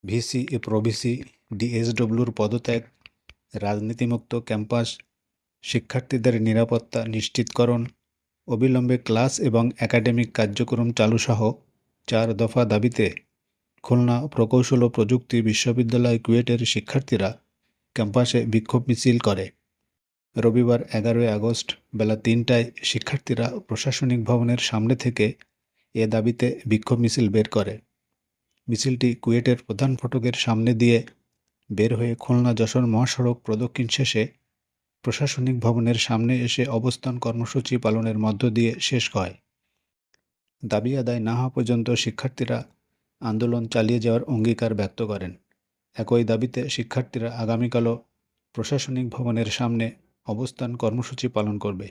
VC ও pro-VC ডিএসডব্লিউর পদত্যাগ, রাজনীতিমুক্ত campus, শিক্ষার্থীদের নিরাপত্তা নিশ্চিতকরণ, অবিলম্বে ক্লাস এবং একাডেমিক কার্যক্রম চালুসহ 4 দফা দাবিতে খুলনা প্রকৌশল ও প্রযুক্তি বিশ্ববিদ্যালয় কুয়েটের শিক্ষার্থীরা ক্যাম্পাসে বিক্ষোভ মিছিল করে। রবিবার 11 আগস্ট বেলা 3টায় শিক্ষার্থীরা প্রশাসনিক ভবনের সামনে থেকে এ দাবিতে বিক্ষোভ মিছিল বের করে। মিছিলটি কুয়েটের প্রধান ফটকের সামনে দিয়ে বের হয়ে খুলনা যশোর মহাসড়ক প্রদক্ষিণ শেষে প্রশাসনিক ভবনের সামনে এসে অবস্থান কর্মসূচি পালনের মধ্য দিয়ে শেষ হয়। দাবি আদায় না হওয়া পর্যন্ত শিক্ষার্থীরা আন্দোলন চালিয়ে যাওয়ার অঙ্গীকার ব্যক্ত করেন। একই দাবিতে শিক্ষার্থীরা আগামীকালও প্রশাসনিক ভবনের সামনে অবস্থান কর্মসূচি পালন করবে।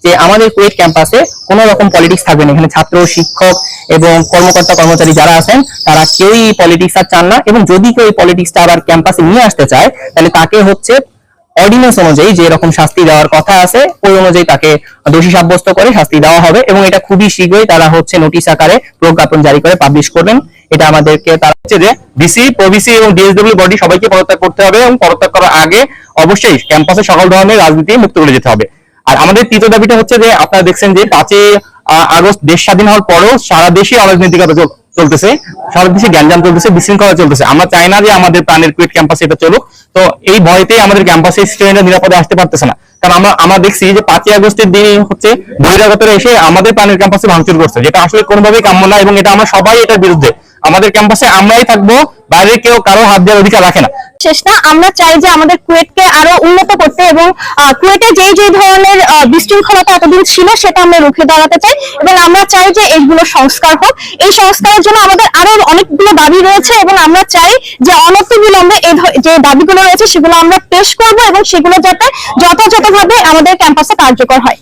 যে আমাদের কুয়েট ক্যাম্পাসে কোনো রকম পলিটিক্স থাকবে না। এখানে ছাত্র, শিক্ষক এবং কর্মকর্তা কর্মচারী যারা আছেন তারা কেউই পলিটিক্স আর চান না, এবং যদি কেউ এই পলিটিক্সটা আবার ক্যাম্পাসে নিয়ে আসতে চায় তাহলে তাকে হচ্ছে অর্ডিন্যান্স অনুযায়ী যে রকম শাস্তি দেওয়ার কথা আছে ওই অনুযায়ী তাকে দোষী সাব্যস্ত করে শাস্তি দেওয়া হবে, এবং এটা খুবই শীঘ্রই তারা হচ্ছে নোটিশ আকারে প্রজ্ঞাপন জারি করে পাবলিশ করবেন। এটা আমাদেরকে তারা হচ্ছে যে ভিসি, প্রভিসি এবং ডিএসডব্লিউ বডি সবাইকে পদত্যাগ করতে হবে, এবং পদত্যাগ করার আগে অবশ্যই ক্যাম্পাসে সকল ধরনের রাজনীতি মুক্ত করে যেতে হবে। আর আমাদের তৃতীয় দাবিটা হচ্ছে যে আপনারা দেখছেন যে 5 আগস্ট দেশ স্বাধীন হওয়ার পরও সারা দেশে অরাজনৈতিকতা চলতেছে, সারা দেশে গ্যাঞ্জাম চলতেছে, বিশৃঙ্খলা চলতেছে। আমরা চাই না যে আমাদের প্রাণের কুয়েট ক্যাম্পাসে এটা চলুক। তো এই ভয়তেই আমাদের ক্যাম্পাসে স্টুডেন্টরা নিরাপদে আসতে পারতেছে না, কারণ আমরা দেখছি যে 5 আগস্টের দিন হচ্ছে বহিরাগতরা এসে আমাদের প্রাণের ক্যাম্পাসে ভাঙচুর করছে, যেটা আসলে কোনোভাবেই কাম্য না, এবং এটা আমরা সবাই এটার বিরুদ্ধে। আমাদের ক্যাম্পাসে আমরাই থাকবো, বাইরে কেউ কারো হাত দেওয়ার অধিকার রাখে না। শেষ না, আমরা চাই যে আমাদের কুয়েটকে আরো উন্নত করতে, এবং কুয়েটে যে ধরনের বিশৃঙ্খলতা এতদিন ছিল সেটা আমরা রুখে দাঁড়াতে চাই, এবং আমরা চাই যে এইগুলো সংস্কার হোক। এই সংস্কারের জন্য আমাদের আরো অনেকগুলো দাবি রয়েছে, এবং আমরা চাই যে অনতিবিলম্বে এই যে দাবিগুলো রয়েছে সেগুলো আমরা পেশ করব, এবং সেগুলো যাতে যথাযথভাবে আমাদের ক্যাম্পাসে কার্যকর হয়।